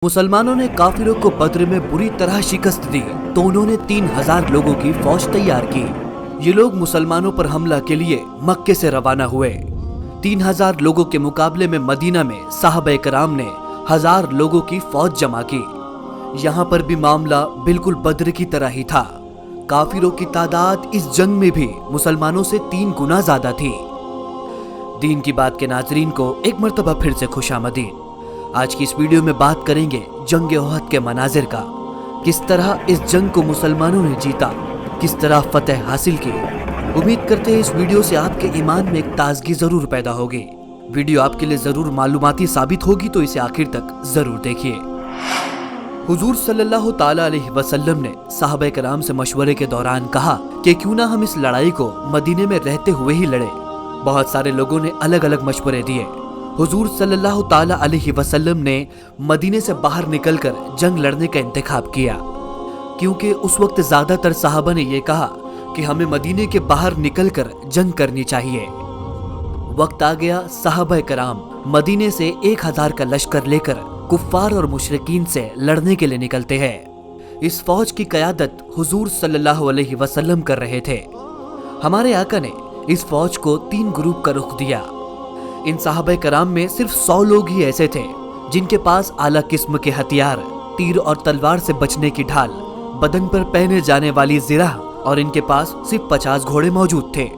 मुसलमानों ने काफिरों को बद्र में बुरी तरह शिकस्त दी तो उन्होंने 3000 लोगों की फौज तैयार की। ये लोग मुसलमानों पर हमला के लिए मक्के से रवाना हुए। 3000 लोगों के मुकाबले में मदीना में साहबे कराम ने 1000 लोगों की फौज जमा की। यहाँ पर भी मामला बिल्कुल बद्र की तरह ही था। काफिरों की तादाद इस जंग में भी मुसलमानों से 3 गुना ज्यादा थी। दीन की बात के नाजरीन को एक मर्तबा फिर से खुशामदीद। आज की इस वीडियो में बात करेंगे जंग ओहद के मनाजिर का, किस तरह इस जंग को मुसलमानों ने जीता, किस तरह फतेह हासिल की। उम्मीद करते हैं इस वीडियो से आपके ईमान में एक ताजगी जरूर पैदा होगी। वीडियो आपके लिए जरूर मालूमाती साबित होगी, तो इसे आखिर तक जरूर देखिए। हुजूर सल्लल्लाहु ताला अलैहि वसल्लम ने साहबे कराम से मशवरे के दौरान कहा कि क्यों ना हम इस लड़ाई को मदीने में रहते हुए ही लड़े। बहुत सारे लोगों ने अलग अलग मशवरे दिए। हुजूर सल्लल्लाहु ताला अलैहि वसल्लम ने मदीने से बाहर निकलकर जंग लड़ने का इंतखाब किया, क्योंकि उस वक्त ज्यादातर सहाबा ने यह कहा कि हमें मदीने के बाहर निकलकर जंग करनी चाहिए। वक्त आ गया, साहबा कराम मदीने से 1000 का लश्कर लेकर कुफ्फार और मुशरिकीन से लड़ने के लिए निकलते हैं। इस फौज की कयादत हुजूर सल्लल्लाहु अलैहि वसल्लम कर रहे थे। हमारे आका ने इस फौज को 3 ग्रुप का रुख दिया। इन साहबे कराम में सिर्फ 100 लोग ही ऐसे थे जिनके पास आला किस्म के हथियार, तीर और तलवार से बचने की ढाल, बदन पर पहने जाने वाली जिराह और इनके पास सिर्फ 50 घोड़े मौजूद थे।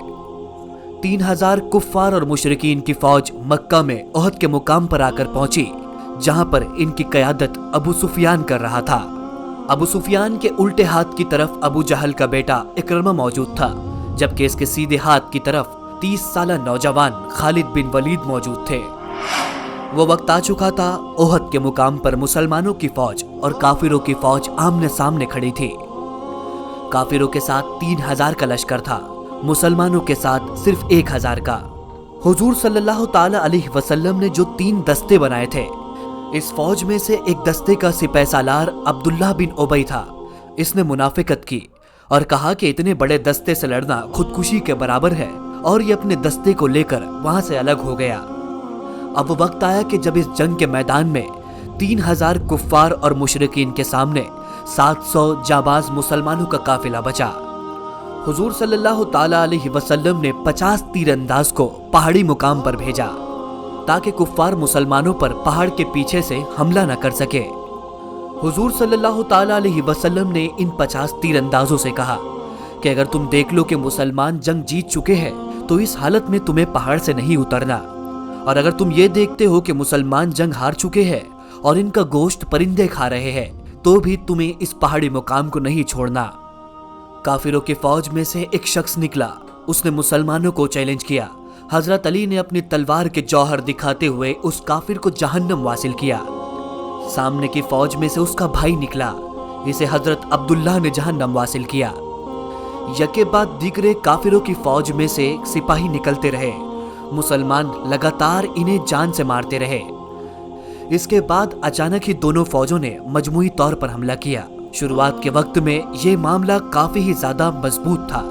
3000 कुफ्फार और मुशरिकीन की फौज मक्का में ओहद के मुकाम पर आकर पहुंची, जहां पर इनकी कयादत अबू सुफियान कर रहा था। अबू सुफियान के उल्टे हाथ की तरफ अबू जहल का बेटा इकरमा मौजूद था, जबकि इसके सीधे हाथ की तरफ 30 साला नौजवान खालिद बिन वलीद मौजूद थे। वो वक्त आ चुका था, ओहद के मुकाम पर मुसलमानों की फौज और काफिरों की फौज आमने सामने खड़ी थी। काफिरों के साथ 3000 का लश्कर था, मुसलमानों के साथ सिर्फ 1000 का। हुजूर सल्लल्लाहु ताला अलैहि वसल्लम ने जो 3 दस्ते बनाए थे, इस फौज में से एक दस्ते का सिपाही सालार अब्दुल्लाह बिन उबई था। इसने मुनाफिकत की और कहा कि इतने बड़े दस्ते से लड़ना खुदकुशी के बराबर है, और ये अपने दस्ते को लेकर वहां से अलग हो गया। अब वो वक्त आया कि जब इस जंग के मैदान में 3000 कुफ्फार और मुशरिकीन के सामने 700 जाबाज मुसलमानों का काफिला बचा। हुजूर सल्लल्लाहु ताला अलैहि वसल्लम ने 50 तीरंदाज को पहाड़ी मुकाम पर भेजा, ताकि कुफ्फार मुसलमानों पर पहाड़ के पीछे से हमला न कर सके। हुजूर सल्लल्लाहु ताला अलैहि वसल्लम ने इन 50 तीरंदाजों से कहा कि अगर तुम देख लो कि मुसलमान जंग जीत चुके हैं, तो इस हालत में तुम्हें पहाड़ से नहीं उतरना, और अगर तुम ये देखते हो कि मुसलमान जंग हार चुके हैं और इनका गोश्त परिंदे खा रहे हैं, तो भी तुम्हें इस पहाड़ी मुकाम को नहीं छोड़ना। काफिरों की फौज में से एक शख्स निकला, उसने मुसलमानों को चैलेंज किया। हजरत अली ने अपनी तलवार के जौहर दिखाते हुए उस काफिर को जहन्नम वासिल किया। सामने की फौज में से उसका भाई निकला, इसे हजरत अब्दुल्लाह ने जहन्नम वासिल किया। यके बाद दीगरे काफिरों की फौज में से सिपाही निकलते रहे। मुसलमान लगातार इन्हें जान से मारते रहे। इसके बाद अचानक ही दोनों फौजों ने मजमुई तौर पर हमला किया। शुरुआत के वक्त में ये मामला काफी ही ज्यादा मजबूत था।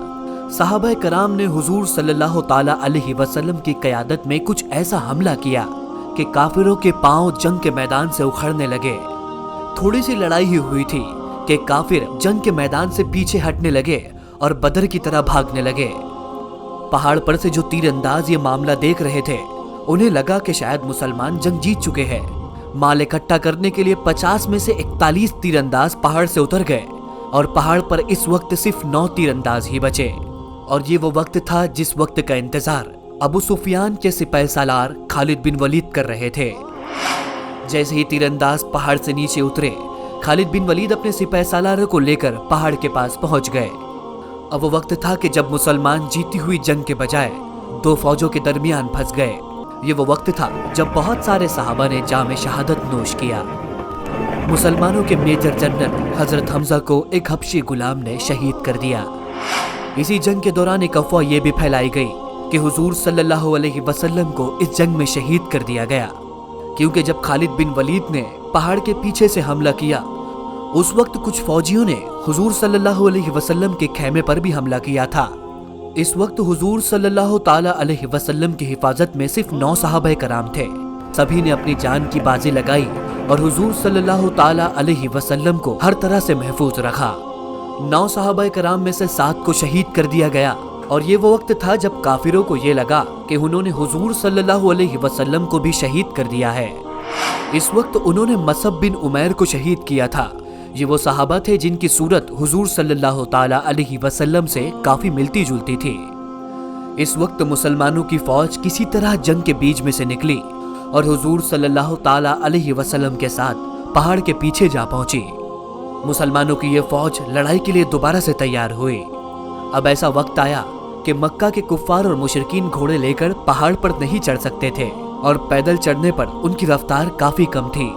साहबा कराम ने हुजूर सल्लल्लाहु ताला अलैहि वसल्लम की क़यादत में कुछ ऐसा हमला किया कि काफिरों के पांव जंग के मैदान से उखड़ने लगे। थोड़ी सी लड़ाई ही हुई थी कि काफिर जंग के मैदान से पीछे हटने लगे और बदर की तरह भागने लगे। पहाड़ पर से जो तीरंदाज ये मामला देख रहे थे, उन्हें लगा कि शायद मुसलमान जंग जीत चुके हैं। माल इकट्ठा करने के लिए 50 में से 41 तीरंदाज पहाड़ से उतर गए, और पहाड़ पर इस वक्त सिर्फ 9 तीरंदाज ही बचे। और ये वो वक्त था जिस वक्त का इंतजार अबू सुफियान के सिपाही सालार खालिद बिन वलीद कर रहे थे। जैसे ही तीरंदाज पहाड़ से नीचे उतरे, खालिद बिन वलीद अपने सिपाही सालारों को लेकर पहाड़ के पास पहुंच गए। अब वो वक्त था कि जब मुसलमान जीती हुई जंग के बजाय 2 फौजों के दरमियान फंस गए। ये वो वक्त था जब बहुत सारे सहाबा ने जाम शहादत नोश किया। मुसलमानों के मेजर जनरल हजरत हमजा को एक हबशी गुलाम ने शहीद कर दिया। इसी जंग के दौरान एक अफवाह ये भी फैलाई गई कि हुजूर सल्लल्लाहु अलैहि वसल्लम को इस जंग में शहीद कर दिया गया, क्योंकि जब खालिद बिन वलीद ने पहाड़ के पीछे से हमला किया, उस वक्त कुछ फौजियों ने हुजूर सल्लल्लाहु अलैहि वसल्लम के खेमे पर भी हमला किया था। इस वक्त हुजूर सल्लल्लाहु ताला अलैहि वसल्लम की हिफाजत में सिर्फ 9 सहाबा कराम थे। सभी ने अपनी जान की बाजी लगाई और हुजूर सल्लल्लाहु ताला अलैहि वसल्लम को हर तरह से महफूज रखा। 9 सहाबा कराम में से 7 को शहीद कर दिया गया और ये वो वक्त था जब काफिरों को ये लगा कि उन्होंने हुजूर सल्लल्लाहु अलैहि वसल्लम को भी शहीद कर दिया है। इस वक्त उन्होंने मसअब बिन उमैर को शहीद किया था। ये वो सहाबा थे जिनकी सूरत हुजूर सल्लल्लाहु ताला अलैहि वसल्लम से काफी मिलती जुलती थी। इस वक्त मुसलमानों की फौज किसी तरह जंग के बीच में से निकली और हुजूर सल्लल्लाहु ताला अलैहि वसल्लम के साथ पहाड़ के पीछे जा पहुंची। मुसलमानों की ये फौज लड़ाई के लिए दोबारा से तैयार हुई। अब ऐसा वक्त आया कि मक्का के कुफ्फार और मुशरिकीन घोड़े लेकर पहाड़ पर नहीं चढ़ सकते थे और पैदल चढ़ने पर उनकी रफ्तार काफी कम थी।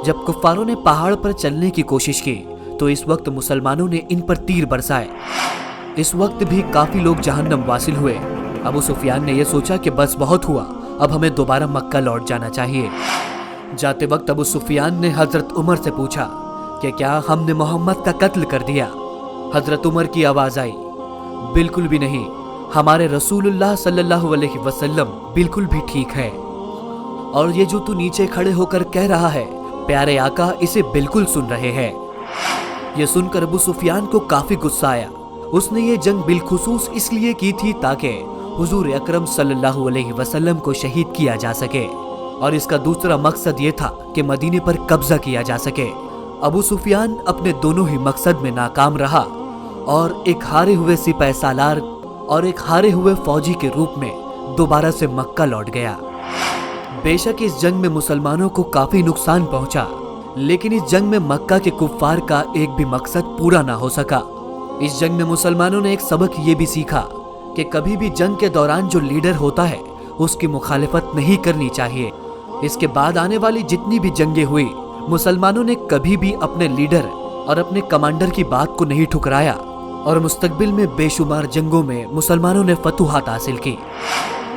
जब कुफ्फारों ने पहाड़ पर चलने की कोशिश की तो इस वक्त मुसलमानों ने इन पर तीर बरसाए। इस वक्त भी काफी लोग जहन्नम वासिल हुए। अबू सुफियान ने यह सोचा कि बस बहुत हुआ, अब हमें दोबारा मक्का लौट जाना चाहिए। जाते वक्त अबू सुफियान ने हजरत उमर से पूछा कि क्या हमने मोहम्मद का कत्ल कर दिया? हजरत उमर की आवाज आई, बिल्कुल भी नहीं, हमारे रसूलुल्लाह सल्लल्लाहु अलैहि वसल्लम बिल्कुल भी ठीक है। और ये जो तू नीचे खड़े होकर कह रहा है, प्यारे आका इसे बिल्कुल सुन रहे हैं। ये सुनकर अबू सुफियान को काफी गुस्सा आया। उसने ये जंग बिलखुसूस इसलिए की थी ताकि हुजूर अकरम सल्लल्लाहु अलैहि वसल्लम को शहीद किया जा सके और इसका दूसरा मकसद ये था कि मदीने पर कब्जा किया जा सके। अबू सुफियान अपने दोनों ही मकसद में नाकाम रहा और एक हारे हुए सिपाही सालार और एक हारे हुए फौजी के रूप में दोबारा से मक्का लौट गया। बेशक इस जंग में मुसलमानों को काफी नुकसान पहुंचा, लेकिन इस जंग में मक्का के कुफ्फार का एक भी मकसद पूरा ना हो सका। इस जंग में मुसलमानों ने एक सबक ये भी सीखा कि कभी भी जंग के दौरान जो लीडर होता है उसकी मुखालिफत नहीं करनी चाहिए। इसके बाद आने वाली जितनी भी जंगें हुई, मुसलमानों ने कभी भी अपने लीडर और अपने कमांडर की बात को नहीं ठुकराया और मुस्तकबिल में बेशुमार जंगों में मुसलमानों ने फतूहात हासिल की।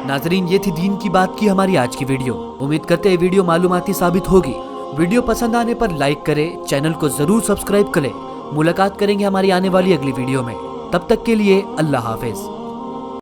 नाजरीन, ये थी दीन की बात की हमारी आज की वीडियो। उम्मीद करते हैं वीडियो मालूमाती साबित होगी। वीडियो पसंद आने पर लाइक करें, चैनल को जरूर सब्सक्राइब करें। मुलाकात करेंगे हमारी आने वाली अगली वीडियो में। तब तक के लिए अल्लाह हाफिज।